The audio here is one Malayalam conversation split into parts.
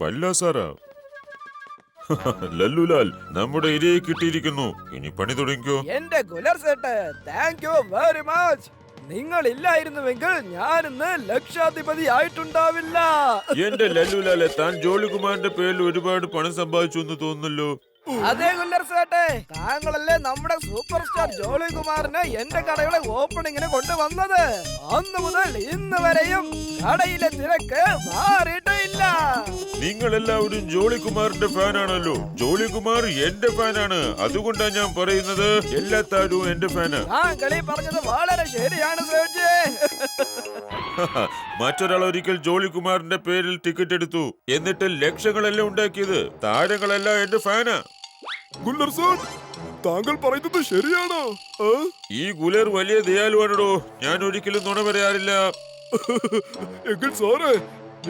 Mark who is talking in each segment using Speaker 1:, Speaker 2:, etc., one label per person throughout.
Speaker 1: ബല്ല സാറാ. ലല്ലുലാൽ, നമ്മുടെ ഇരയെ കിട്ടിയിരിക്കുന്നു. ഇനി പണി തുടങ്ങിക്കോ.
Speaker 2: എന്റെ Gular Seth, thank you very much. നിങ്ങൾ ഇല്ലായിരുന്നുവെങ്കിൽ ഞാനിന്ന് ലക്ഷാധിപതി ആയിട്ടുണ്ടാവില്ല.
Speaker 1: എന്റെ ലല്ലുലാലെ, താൻ ജോളികുമാറിന്റെ പേരിൽ ഒരുപാട് പണം സമ്പാദിച്ചു എന്ന് തോന്നുന്നല്ലോ.
Speaker 2: അതെ ഗുല്ലർ സേട്ടെ, താങ്കളല്ലേ നമ്മുടെ സൂപ്പർ സ്റ്റാർ ജോളി കുമാറിനെ എന്റെ കടയുടെ ഓപ്പണിങ്ങിന് കൊണ്ടുവന്നത്. അന്ന് മുതൽ ഇന്ന് വരെയും കടയിലെ തിരക്ക് മാറിയിട്ടില്ല.
Speaker 1: നിങ്ങൾ എല്ലാവരും ജോളികുമാറിന്റെ ഫാനാണല്ലോ. ജോളികുമാർ എന്റെ ഫാനാണ്. അതുകൊണ്ടാണ് ഞാൻ പറയുന്നത്, എല്ലാ താരവും എന്റെ ഫാനാ.
Speaker 2: താങ്കൾ ഈ പറഞ്ഞത് വളരെ ശരിയാണ് സേഠ്ജി.
Speaker 1: മറ്റൊരാൾ ഒരിക്കൽ ജോളികുമാറിന്റെ പേരിൽ ടിക്കറ്റ് എടുത്തു, എന്നിട്ട് ലക്ഷങ്ങളെല്ലാം ഉണ്ടാക്കിയത്. താരങ്ങളെല്ലാം എന്റെ ഫാനാ.
Speaker 3: ഗുല്ലർ സാർ, താങ്കൾ പറയുന്നത് ശരിയാണോ?
Speaker 1: ഈ ഗുലർ വലിയ ദയാലുവാണോ. ഞാൻ ഒരിക്കലും നുണ പറയാറില്ല.
Speaker 3: എങ്കിൽ സാറേ,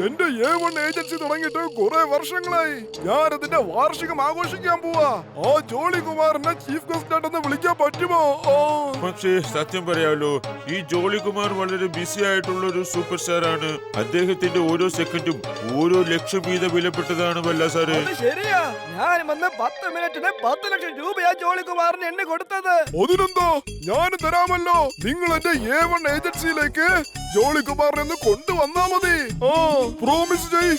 Speaker 3: എന്റെ A1 ഏജൻസി തുടങ്ങിയിട്ട് കുറെ വർഷങ്ങളായി. ഞാൻ അതിന്റെ വാർഷികം ആഘോഷിക്കാൻ പോവാ. ആ ജോളി കുമാറിനെ ചീഫ് ഗസ്റ്റ് ആയിട്ടൊന്ന് വിളിക്കാൻ പറ്റുമോ?
Speaker 1: പക്ഷേ സത്യം പറയാലോ, ഈ ജോളികുമാർ വളരെ ബിസി ആയിട്ടുള്ള ഒരു സൂപ്പർ സ്റ്റാർ ആണ്. അദ്ദേഹത്തിന്റെ ഓരോ സെക്കൻഡും ഓരോ ലക്ഷം വീതം വിലപ്പെട്ടതാണ് വല്ല സാറ്.
Speaker 2: ശരിയാ, ഞാൻ വന്ന് 10 മിനിറ്റിന് 10 ലക്ഷം രൂപയാ ജോളി കുമാറിന് എന്നെ കൊടുത്തത്.
Speaker 3: അതിനെന്തോ, ഞാൻ തരാമല്ലോ. നിങ്ങൾ എന്റെ A1 ഏജൻസിയിലേക്ക് ജോളി കുമാറിനെ കൊണ്ടുവന്നാ മതി. പ്രോമിസ് ചെയ്.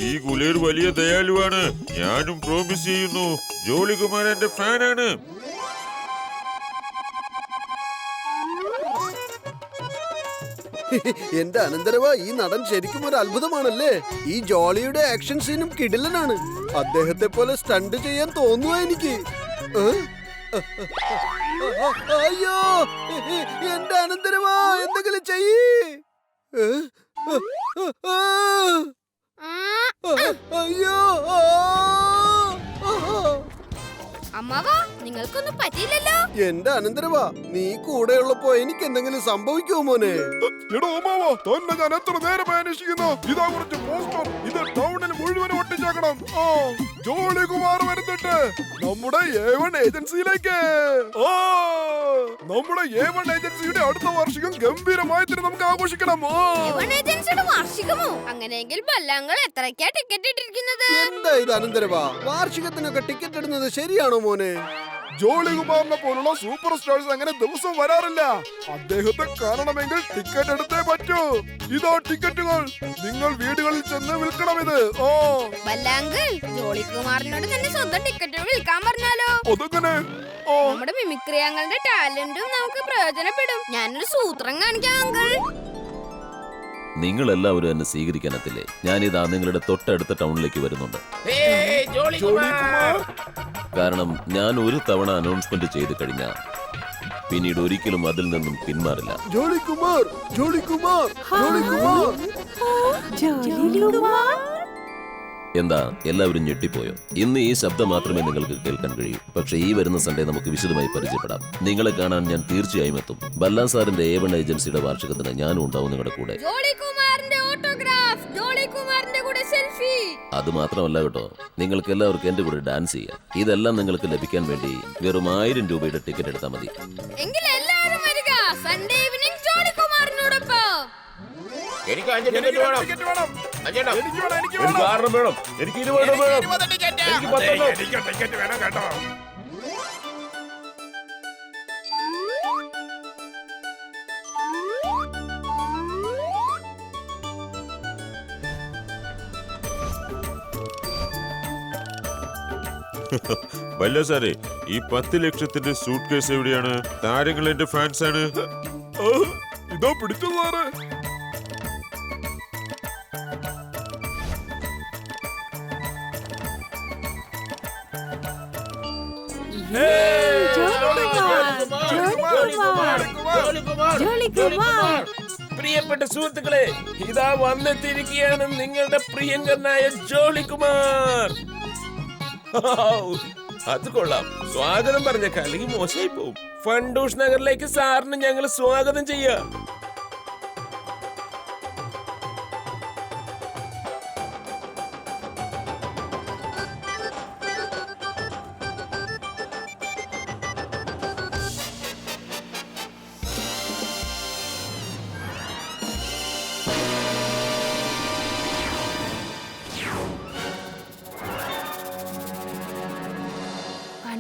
Speaker 1: ഈ ഗുലേർ വലിയ ദയാലുവാണ്. ഞാനും പ്രോമിസ് ചെയ്യുന്നു. ജോളികുമാർ എന്റെ ഫാനാണ്.
Speaker 4: എന്റെ അനന്തരവ, ഈ നടൻ ശരിക്കും ഒരു അത്ഭുതമാണല്ലേ. ഈ ജോളിയുടെ ആക്ഷൻ സീനും കിടിലനാണ്. അദ്ദേഹത്തെ പോലെ സ്റ്റണ്ട് ചെയ്യാൻ തോന്നുക എനിക്ക്. അയ്യോ, എന്റെ അനന്തരവ, എന്തെങ്കിലും ചെയ്യ്. അയ്യോ,
Speaker 5: അമ്മാവാ, നിങ്ങൾക്കൊന്നും പറ്റിയില്ലല്ലോ.
Speaker 4: എന്റെ അനന്തരവാ, നീ കൂടെയുള്ളപ്പോ എനിക്ക് എന്തെങ്കിലും സംഭവിക്കുമോ മോനെ?
Speaker 3: എടോ അമ്മാവാ, തന്നെ ഞാൻ എത്ര നേരമായി അന്വേഷിക്കുന്നു. ഇതാ കുറച്ച് പോസ്റ്റർ, ഇത് ടൗണിൽ മുഴുവൻ ഒട്ടിച്ചേക്കണം. ജോളി കുമാർ വരുന്നുണ്ട് നമ്മുടെ A1 ഏജൻസിയിലേക്ക്. നമ്മുടെ A1 ഏജൻസിയുടെ അടുത്ത വാർഷികം ഗംഭീരമായി നമുക്ക് ആഘോഷിക്കണം.
Speaker 5: ഏജൻസിയുടെ വാർഷികമോ? അങ്ങനെയെങ്കിൽ ബല്ലാങ്ങൾ എത്രയ്ക്കാ ടിക്കറ്റ് ഇട്ടിരിക്കുന്നത്?
Speaker 4: എന്താ ഇത് അനന്തരവാ, വാർഷികത്തിനൊക്കെ ടിക്കറ്റ് ഇടുന്നത് ശരിയാണോ മോനെ?
Speaker 3: ജോളി കുമാറിനെ പോലുള്ള സൂപ്പർ സ്റ്റാർസ് അങ്ങനെ ദിവസം വരാറില്ല. അദ്ദേഹത്തെ കാണണമെങ്കിൽ ടിക്കറ്റ് എടുത്തേ പറ്റൂ. ഇതാ ടിക്കറ്റുകൾ, നിങ്ങൾ വീടുകളിൽ ചെന്ന് വിൽക്കണം. ഇത്
Speaker 5: ബല്ലാങ്കിൾ, ജോളി കുമാറിനോട് തന്നെ സ്വന്തം ടിക്കറ്റ് വിൽക്കാൻ പറഞ്ഞാലോ?
Speaker 3: അതെങ്ങനെ?
Speaker 5: നമ്മുടെ മിമിക്രി അങ്ങളുടെ ടാലന്റും നമുക്ക് പ്രയോജനപ്പെടും. ഞാനൊരു സൂത്രം കാണിക്കാം അങ്കിൾ.
Speaker 6: നിങ്ങൾ എല്ലാവരും എന്നെ സ്വീകരിക്കാനെത്തില്ലേ? ഞാനിതാ നിങ്ങളുടെ തൊട്ടടുത്ത ടൗണിലേക്ക് വരുന്നുണ്ട്. കാരണം ഞാൻ ഒരു തവണ അനൗൺസ്മെന്റ് ചെയ്ത് കഴിഞ്ഞാൽ പിന്നീട് ഒരിക്കലും അതിൽ നിന്നും പിന്മാറില്ല.
Speaker 4: ജോളി കുമാർ, ജോളി കുമാർ, ജോളി കുമാർ.
Speaker 6: എന്താ എല്ലാവരും ഞെട്ടിപ്പോയോ? ഇന്ന് ഈ ശബ്ദം മാത്രമേ നിങ്ങൾക്ക് കേൾക്കാൻ കഴിയൂ. പക്ഷേ ഈ വരുന്ന സൺഡേ നമുക്ക് വിശദമായി പരിചയപ്പെടാം. നിങ്ങളെ കാണാൻ ഞാൻ തീർച്ചയായും എത്തും. ബല്ലാ സാറിന്റെ A1 ഏജൻസിയുടെ വാർഷികത്തിന് ഞാനും ഉണ്ടാവും നിങ്ങളുടെ കൂടെ. അത് മാത്രമല്ല കേട്ടോ, നിങ്ങൾക്ക് എല്ലാവർക്കും എന്റെ കൂടെ ഡാൻസ് ചെയ്യാം. ഇതെല്ലാം നിങ്ങൾക്ക് ലഭിക്കാൻ വേണ്ടി വെറും 1000 രൂപയുടെ ടിക്കറ്റ് എടുത്താൽ മതി.
Speaker 1: എനിക്ക് 5 ടിക്കറ്റ് വേണം. എനിക്ക് കാരണം വേണം. എനിക്ക് 20 വേണം. എനിക്ക് 10 ടിക്കറ്റ് വേണം കേട്ടോ. വല്ല സാറേ, ഈ 10 ലക്ഷത്തിന്റെ സൂട്ട് കേസ് എവിടെയാണ്? താരങ്ങൾ എന്റെ ഫാൻസ് ആണ്.
Speaker 3: ഇതാ പിടിച്ചു സാറേ.
Speaker 7: പ്രിയപ്പെട്ട സുഹൃത്തുക്കളെ, ഇതാ വന്നെത്തിയിരിക്കുകയാണ് നിങ്ങളുടെ പ്രിയങ്കരനായ ജോളികുമാർ. അത് കൊള്ളാം. സ്വാഗതം പറഞ്ഞേക്കാം, അല്ലെങ്കിൽ മോശമായി പോവും. ഫണ്ടൂഷ് നഗറിലേക്ക് സാറിന് ഞങ്ങൾ സ്വാഗതം ചെയ്യാം.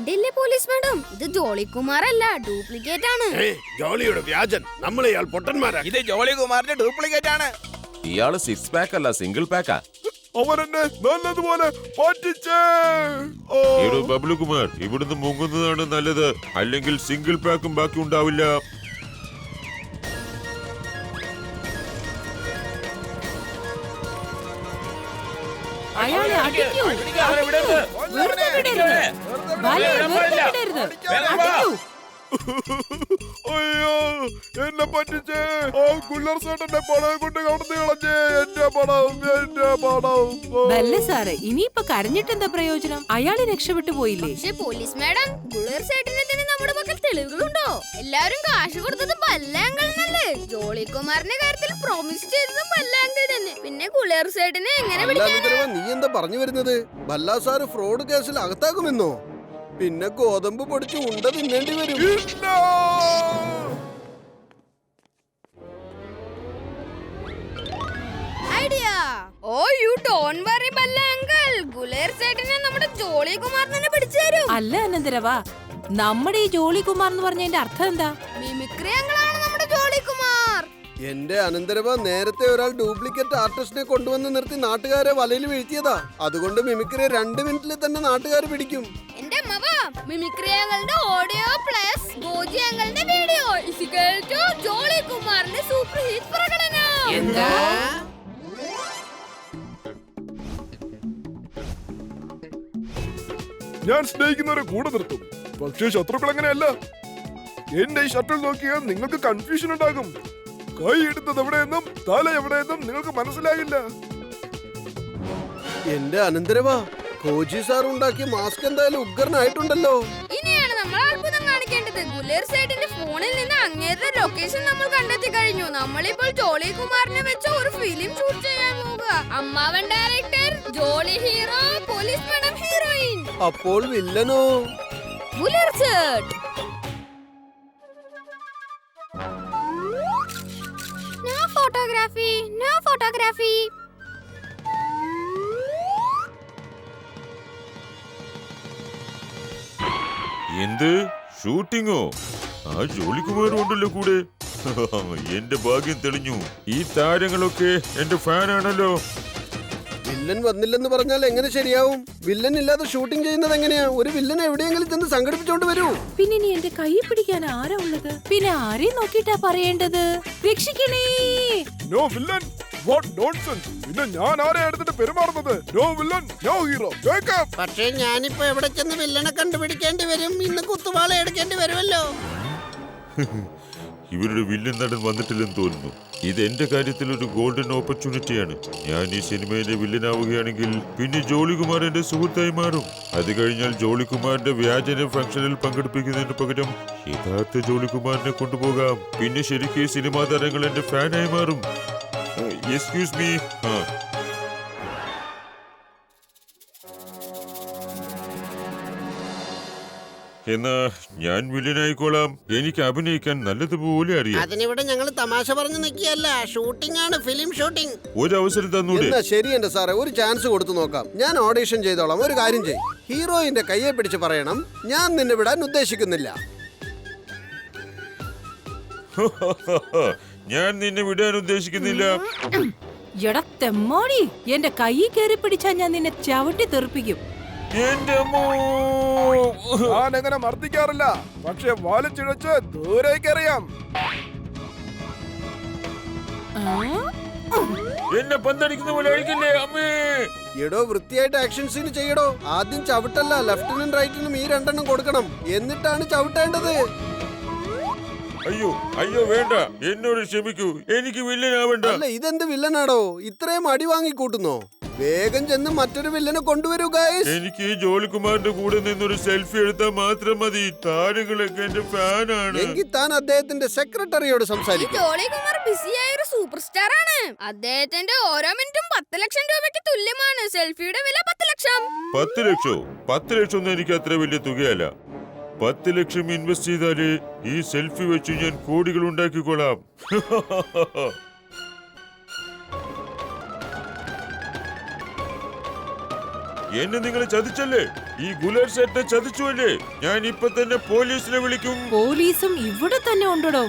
Speaker 5: കണ്ടില്ലേ പോലീസ് മാഡം, ഇത് ജോളികുമാർ അല്ല, ഡ്യൂപ്ലിക്കേറ്റ് ആണ്.
Speaker 4: ജോളിയുടെ വ്യാജൻ, നമ്മളെ ഇയാൾ പൊട്ടന്മാരാ.
Speaker 2: ഇത് ജോളികുമാറിന്റെ ഡ്യൂപ്ലിക്കേറ്റ് ആണ്.
Speaker 6: ഇയാള് 6 പാക്ക് അല്ല, സിംഗിൾ പാക്കാ.
Speaker 3: അവരെന്നെ നല്ലതുപോലെ പറ്റിച്ചേ.
Speaker 1: ഈടോ ബബ്ലു കുമാർ, ഇവിടുന്ന് മുങ്ങുന്നതാണ് നല്ലത്, അല്ലെങ്കിൽ സിംഗിൾ പാക്കും ബാക്കി ഉണ്ടാവില്ല.
Speaker 8: അയാളെ അടിക്കൂ. വെറുതെ വിടരുത്. ബാലയെ വെറുതെ വിടരുത്. അടിക്കൂ.
Speaker 3: അയ്യോ, എന്നെ പറ്റിച്ചേ. ആ കുള്ളർ സേട്ടന്റെ പണം കൊണ്ട് കടന്നു കളഞ്ഞേ. എന്റെ പണം.
Speaker 8: ബല്ല സാറേ, ഇനിയിപ്പൊ കരഞ്ഞിട്ടെന്താ പ്രയോജനം? അയാളെ രക്ഷപ്പെട്ടു പോയില്ലേ?
Speaker 5: പക്ഷെ പോലീസ് മാഡം, ഗുളർ സേട്ടിനെ തന്നെ നമ്മുടെ പക്കൽ തെളിവുകളുണ്ടോ? എല്ലാരും കാശ് കൊടുത്തത് ബല്ലാങ്കളിനല്ലേ? ജോളികുമാറിന്റെ കാര്യത്തിൽ പ്രോമിസ് ചെയ്തതും ബല്ലാങ്കൾ തന്നെ. പിന്നെ ഗുളർ സേട്ടിനെ എങ്ങനെ പിടിക്കാനാ?
Speaker 4: നീ എന്താ പറഞ്ഞു വരുന്നത്? ബല്ലാ സാറ് ഫ്രോഡ് കേസിൽ അകത്താകുമെന്നോ? പിന്നെ ഗോതമ്പ് പൊടിച്ച് ഉണ്ട തിന്നേണ്ടി വരും.
Speaker 5: Idea. Oh you don't worry ബല്ലാങ്കൾ, ഗുളർ സേട്ടിനെ നമ്മുടെ ജോളികുമാർ തന്നെ പിടിച്ചു തരും.
Speaker 8: അല്ല അനന്തരവാ, നമ്മുടെ ഈ ജോളികുമാർ എന്ന് പറഞ്ഞതിന്റെ അർത്ഥം എന്താ?
Speaker 5: മിമിക്രി അങ്കിളാണ് നമ്മുടെ ജോളികുമാർ.
Speaker 4: എന്റെ അനന്തരവ, നേരത്തെ ഒരാൾ ഡ്യൂപ്ലിക്കേറ്റ് ആർട്ടിസ്റ്റിനെ കൊണ്ടുവന്ന് നിർത്തി നാട്ടുകാരെ വലയിൽ വീഴ്ത്തിയതാ. അതുകൊണ്ട് മിമിക്രി 2 മിനിറ്റിൽ തന്നെ നാട്ടുകാർ പിടിക്കും.
Speaker 5: എന്റെ അമ്മവ, മിമിക്രി അങ്കിളുടെ ഓഡിയോ പ്ലസ് ഗോജി അങ്കിളുടെ വീഡിയോ ഈക്വൽ ടു ജോളികുമാറിന്റെ സൂപ്പർ ഹിറ്റ് പ്രകടനം.
Speaker 8: എന്താ?
Speaker 3: ഞാൻ സ്നേഹിക്കുന്നവരെ കൂടെ നിർത്തും, പക്ഷേ ശത്രുക്കൾ അങ്ങനെയല്ല. എന്റെ ഈ ഷട്ടിൽ നോക്കിയാൽ നിങ്ങൾക്ക് കൺഫ്യൂഷൻ ഉണ്ടാകും. കൈ എടുത്തത് എവിടെയെന്നും തല എവിടെയെന്നും നിങ്ങൾക്ക് മനസ്സിലാകില്ല.
Speaker 4: എന്റെ അനന്തരവ, കോജി സാർ ഉണ്ടാക്കിയ മാസ്ക് എന്തായാലും ഉഗ്രനായിട്ടുണ്ടല്ലോ.
Speaker 5: ഇനിയാണ് നമ്മൾ അത്ഭുതം കാണിക്കേണ്ടത്. ഗുലേർ സൈഡിന്റെ ഫോണിൽ നിന്ന് അങ്ങേരുടെ ലൊക്കേഷൻ നമ്മൾ കണ്ടെത്തി കഴിഞ്ഞു. നമ്മളിപ്പോൾ ജോളികുമാറിനെ വെച്ച് ഒരു ഫിലിം ഷൂട്ട് ചെയ്യാൻ പോകുക. അമ്മാവൻ director, Jolly hero, police madam heroine.
Speaker 4: അപ്പോൾ വില്ലനോ?
Speaker 5: ഗുലേർ സേട്ട്. No photography.
Speaker 1: എന്ത് ഷൂട്ടിങ്ങോ? ആ ജോലികുമാർ ഉണ്ടല്ലോ കൂടെ. എന്റെ ഭാഗ്യം തെളിഞ്ഞു. ഈ താരങ്ങളൊക്കെ എന്റെ ഫാനാണല്ലോ.
Speaker 4: വില്ലൻ വന്നില്ലെന്ന് പറഞ്ഞാൽ എങ്ങനെ ശരിയാവും? വില്ലൻ ഇല്ലാതെ ഷൂട്ടിംഗ് ചെയ്യുന്നത് എങ്ങനെയാ? ഒരു വില്ലൻ എവിടെയെങ്കിലും ചെന്ന് സംഘടിപ്പിച്ചോണ്ട് വരൂ.
Speaker 8: പിന്നെ നീ എന്റെ കൈ പിടിക്കാൻ ആരാ ഉള്ളത്? പിന്നെ ആരെയും നോക്കിട്ടാ പറയേണ്ടത്? രക്ഷിക്കണേ.
Speaker 3: No villain, what nonsense. പിന്നെ ഞാൻ ആരെ എടുത്തിട്ട് പെരുമാറുന്നത്? No villain, no hero. Wake up.
Speaker 4: പക്ഷേ ഞാനിപ്പോ എവിടെ ചെന്ന് വില്ലനെ കണ്ടുപിടിക്കേണ്ടി വരും? ഇന്ന് കുത്തുവാള എടുക്കേണ്ടി വരുമല്ലോ.
Speaker 1: ഇവരുടെ വില്ലൻ നടൻ വന്നിട്ടില്ലെന്ന് തോന്നുന്നു. ഇത് എന്റെ കാര്യത്തിൽ ഒരു ഗോൾഡൻ ഓപ്പർച്യൂണിറ്റിയാണ്. ഞാൻ ഈ സിനിമയിലെ വില്ലനാവുകയാണെങ്കിൽ പിന്നെ ജോളികുമാർ എന്റെ സുഹൃത്തായി മാറും. അത് കഴിഞ്ഞാൽ ജോളികുമാറിന്റെ വ്യാജന ഫംഗ്ഷനിൽ പങ്കെടുപ്പിക്കുന്നതിന് പകരം യഥാർത്ഥ ജോളികുമാറിനെ കൊണ്ടുപോകാം. പിന്നെ ശരിക്കും സിനിമാ താരങ്ങൾ എന്റെ ഫാനായി മാറും. Excuse me. എന്നാ ഞാൻ വില്ലനായിക്കോളാം. എനിക്ക് അഭിനയിക്കാൻ നല്ലതുപോലെ അറിയാം.
Speaker 9: അതിനിവിടെ ഞങ്ങൾ തമാശ പറഞ്ഞു നിൽക്കുകയല്ല, ഷൂട്ടിംഗ് ആണ്, ഫിലിം ഷൂട്ടിംഗ്.
Speaker 1: ഒരു അവസരം തന്നൂടെ?
Speaker 4: എന്നാ ശരി എന്റെ സാറേ, ഒരു ചാൻസ് കൊടുത്തു നോക്കാം. ഞാൻ ഓഡിഷൻ ചെയ്തോളാം. ഒരു കാര്യം ചെയ്യും, ഹീറോയിന്റെ കയ്യെ പിടിച്ച് പറയണം, ഞാൻ നിന്നെ വിടാൻ ഉദ്ദേശിക്കുന്നില്ല.
Speaker 1: ഞാൻ നിന്നെ വിടാൻ ഉദ്ദേശിക്കുന്നില്ല.
Speaker 8: എടാ തെമ്മാടി, എന്റെ കൈ കയറി പിടിച്ചാ ഞാൻ നിന്നെ ചവിട്ടി തെറിപ്പിക്കും.
Speaker 3: ഞാൻ എങ്ങനെ മർദ്ദിക്കാറില്ല, പക്ഷെ വാലിച്ചിഴച്ച് ദൂരേക്കറിയാം.
Speaker 1: എന്നെ പന്തടിക്കുന്ന പോലെ അഴിക്കില്ലേ അമ്മേ.
Speaker 4: എടോ, വൃത്തിയായിട്ട് ആക്ഷൻ സീൻ ചെയ്യടോ. ആദ്യം ചവിട്ടല്ല, ലെഫ്റ്റിനും റൈറ്റിനും ഈ 2 എണ്ണം കൊടുക്കണം, എന്നിട്ടാണ് ചവിട്ടേണ്ടത്.
Speaker 1: അയ്യോ അയ്യോ, വേണ്ട, എന്നോട് ക്ഷമിക്കൂ. എനിക്ക് വില്ലനാവണ്ട.
Speaker 4: അല്ല, ഇതെന്ത് വില്ലനാടോ? ഇത്രയും അടി വാങ്ങിക്കൂട്ടുന്നോ? വേഗം ചെന്ന് മറ്റൊരു വില്ലനെ കൊണ്ടുവരൂ ഗൈസ്.
Speaker 1: എനിക്ക് ഈ ജോളികുമാറിന്റെ കൂടെ നിന്നൊരു സെൽഫി എടുത്താൽ മാത്രം മതി. താരങ്ങളൊക്കെ എന്റെ ഫാനാണ്.
Speaker 4: എങ്കിൽ താൻ അദ്ദേഹത്തിന്റെ സെക്രട്ടറിയോട്
Speaker 5: ഈ
Speaker 4: സംസാരിക്കും.
Speaker 5: ജോളികുമാർ ബിസിയായ ഒരു സൂപ്പർ സ്റ്റാർ ആണ്. അദ്ദേഹത്തിന്റെ ഓരോ മിനിറ്റും 10 ലക്ഷം രൂപയ്ക്ക് തുല്യമാണ്. സെൽഫിയുടെ വില 10 ലക്ഷം.
Speaker 1: 10 ലക്ഷോ? 10 ലക്ഷം ഒന്നും എനിക്ക് അത്ര വലിയ തുകയല്ല. 10 ലക്ഷം ഇൻവെസ്റ്റ് ചെയ്താല് ഈ സെൽഫി വെച്ച് ഞാൻ കോടികൾ ഉണ്ടാക്കിക്കോളാം. എന്നെ നിങ്ങൾ ചതിച്ചല്ലേ? ഈ ഗുലേർ സേട്ടിനെ ചതിച്ചു അല്ലേ? ഞാൻ ഇപ്പൊ തന്നെ പോലീസിനെ വിളിക്കും.
Speaker 8: പോലീസും ഇവിടെ തന്നെ ഉണ്ടോ?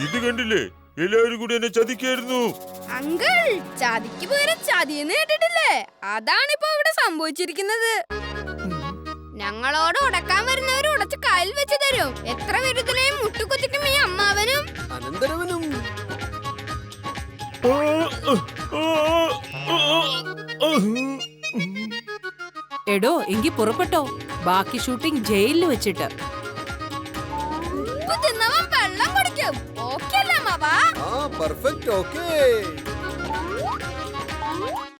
Speaker 1: ഇത് കണ്ടില്ലേ, എല്ലാവരും കൂടി എന്നെ ചതിക്കായിരുന്നു.
Speaker 5: അങ്കിൾ, ചതിക്ക് പകരം ചതിയെന്ന് കേട്ടിട്ടില്ലേ? അതാണിപ്പോ ഇവിടെ സംഭവിച്ചിരിക്കുന്നത്. ഞങ്ങളോട് ഉടക്കാൻ വരുന്നവര് ഉടച്ച് കാലിൽ വെച്ച് തരും. എത്ര വിരുദ്ധനെയും മുട്ടുകുത്തിക്കും ഈ അമ്മാവനും
Speaker 4: അനന്തരവനും.
Speaker 8: എടോ, എങ്കി പുറപ്പെട്ടോ. ബാക്കി ഷൂട്ടിംഗ് ജയിലിൽ വെച്ചിട്ട്.
Speaker 5: ഉപ്പ് തിന്നവൻ വെള്ളം കുടിക്കും. ഓക്കെ അല്ലേ അമ്മാവാ?
Speaker 4: ആ പെർഫെക്റ്റ്, ഓക്കേ.